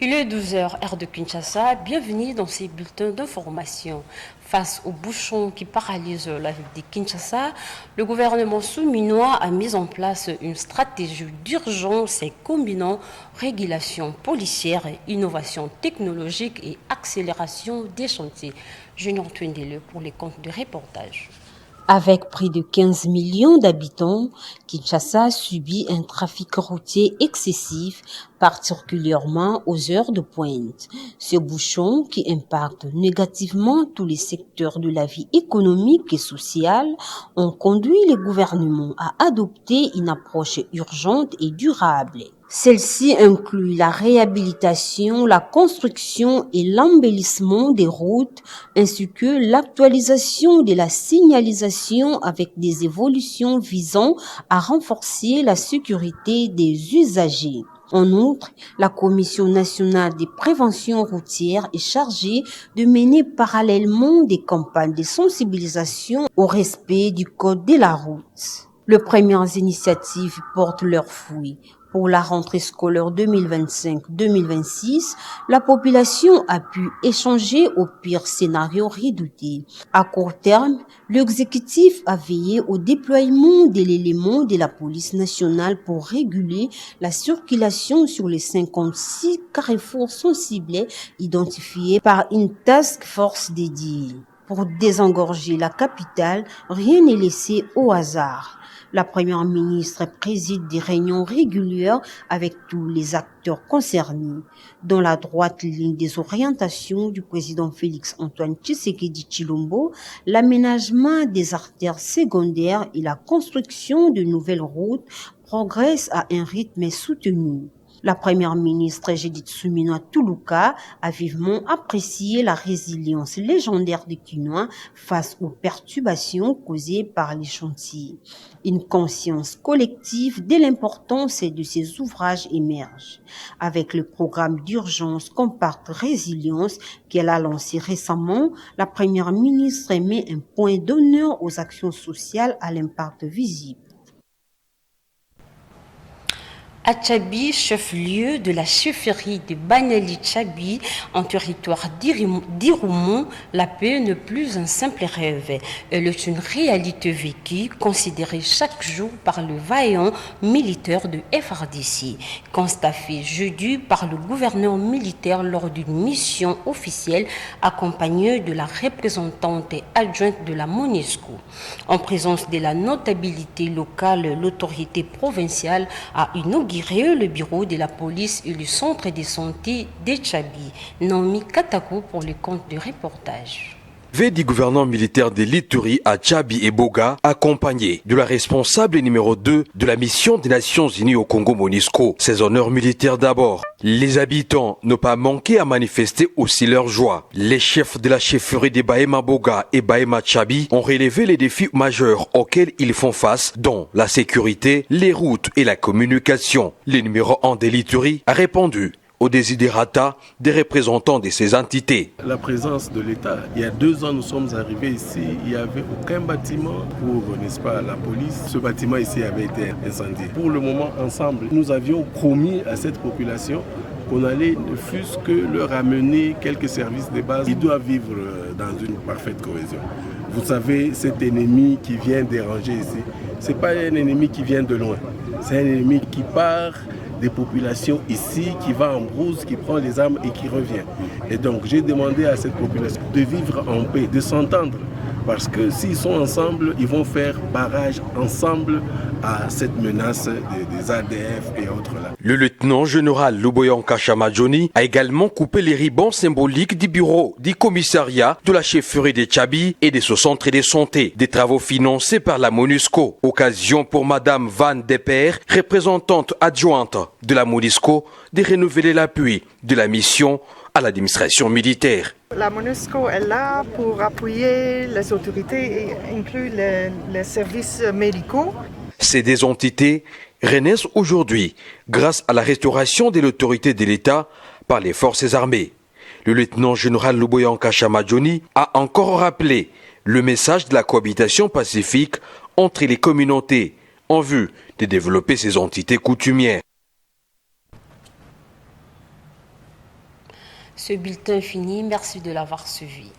Il est 12 heures, heure de Kinshasa. Bienvenue dans ces bulletins d'information. Face aux bouchons qui paralysent la ville de Kinshasa, le gouvernement souminois a mis en place une stratégie d'urgence et combinant régulation policière, innovation technologique et accélération des chantiers. Junior Twindele pour les comptes de reportage. Avec près de 15 millions d'habitants, Kinshasa subit un trafic routier excessif, particulièrement aux heures de pointe. Ces bouchons, qui impactent négativement tous les secteurs de la vie économique et sociale, ont conduit le gouvernement à adopter une approche urgente et durable. Celle-ci inclut la réhabilitation, la construction et l'embellissement des routes, ainsi que l'actualisation de la signalisation avec des évolutions visant à renforcer la sécurité des usagers. En outre, la Commission nationale de prévention routière est chargée de mener parallèlement des campagnes de sensibilisation au respect du code de la route. Les premières initiatives portent leurs fruits. Pour la rentrée scolaire 2025-2026, la population a pu échanger au pire scénario redouté. À court terme, l'exécutif a veillé au déploiement de l'élément de la police nationale pour réguler la circulation sur les 56 carrefours sensibles identifiés par une task force dédiée. Pour désengorger la capitale, rien n'est laissé au hasard. La première ministre préside des réunions régulières avec tous les acteurs concernés. Dans la droite ligne des orientations du président Félix-Antoine Tshisekedi Tshilombo, l'aménagement des artères secondaires et la construction de nouvelles routes progressent à un rythme soutenu. La première ministre Judith Suminwa Tuluka a vivement apprécié la résilience légendaire des Kinois face aux perturbations causées par les chantiers. Une conscience collective de l'importance de ces ouvrages émerge. Avec le programme d'urgence Compacte Résilience qu'elle a lancé récemment, la première ministre met un point d'honneur aux actions sociales à l'impact visible. À Tchabi, chef-lieu de la chefferie de Banali Tchabi, en territoire d'Iroumou, la paix n'est plus un simple rêve. Elle est une réalité vécue, considérée chaque jour par le vaillant militaire de FARDC. Constat fait jeudi par le gouverneur militaire lors d'une mission officielle accompagnée de la représentante adjointe de la MONUSCO. En présence de la notabilité locale, l'autorité provinciale a inauguré le bureau de la police et le centre de santé de Tchabi. Naomi Katako pour le compte de reportage. Du gouverneur militaire de l'Ituri à Tchabi et Boga, accompagné de la responsable numéro 2 de la mission des Nations Unies au Congo MONUSCO. Ses honneurs militaires d'abord. Les habitants n'ont pas manqué à manifester aussi leur joie. Les chefs de la chefferie de Bahema Boga et Bahema Tchabi ont relevé les défis majeurs auxquels ils font face, dont la sécurité, les routes et la communication. Le numéro 1 de l'Ituri a répondu aux desiderata des représentants de ces entités. La présence de l'État. Il y a 2 ans, nous sommes arrivés ici, il n'y avait aucun bâtiment pour, n'est-ce pas, la police. Ce bâtiment ici avait été incendié. Pour le moment, ensemble, nous avions promis à cette population qu'on allait ne fût-ce que leur amener quelques services de base. Ils doivent vivre dans une parfaite cohésion. Vous savez, cet ennemi qui vient déranger ici, ce n'est pas un ennemi qui vient de loin. C'est un ennemi qui part des populations ici, qui va en brousse, qui prend les armes et qui revient. Et donc j'ai demandé à cette population de vivre en paix, de s'entendre. Parce que s'ils sont ensemble, ils vont faire barrage ensemble à cette menace des ADF et autres là. Le lieutenant général Luboyan Kashamadjoni a également coupé les ribbons symboliques du bureau du commissariat de la chefferie de Tchabi et de ce centre de santé, des travaux financés par la MONUSCO. Occasion pour Madame Van Deper, représentante adjointe de la MONUSCO, de renouveler l'appui de la mission à l'administration militaire. La MONUSCO est là pour appuyer les autorités et inclut les services médicaux. Ces deux entités renaissent aujourd'hui grâce à la restauration de l'autorité de l'État par les forces armées. Le lieutenant général Luboyan Kashamadjoni a encore rappelé le message de la cohabitation pacifique entre les communautés en vue de développer ces entités coutumières. Ce bulletin fini. Merci de l'avoir suivi.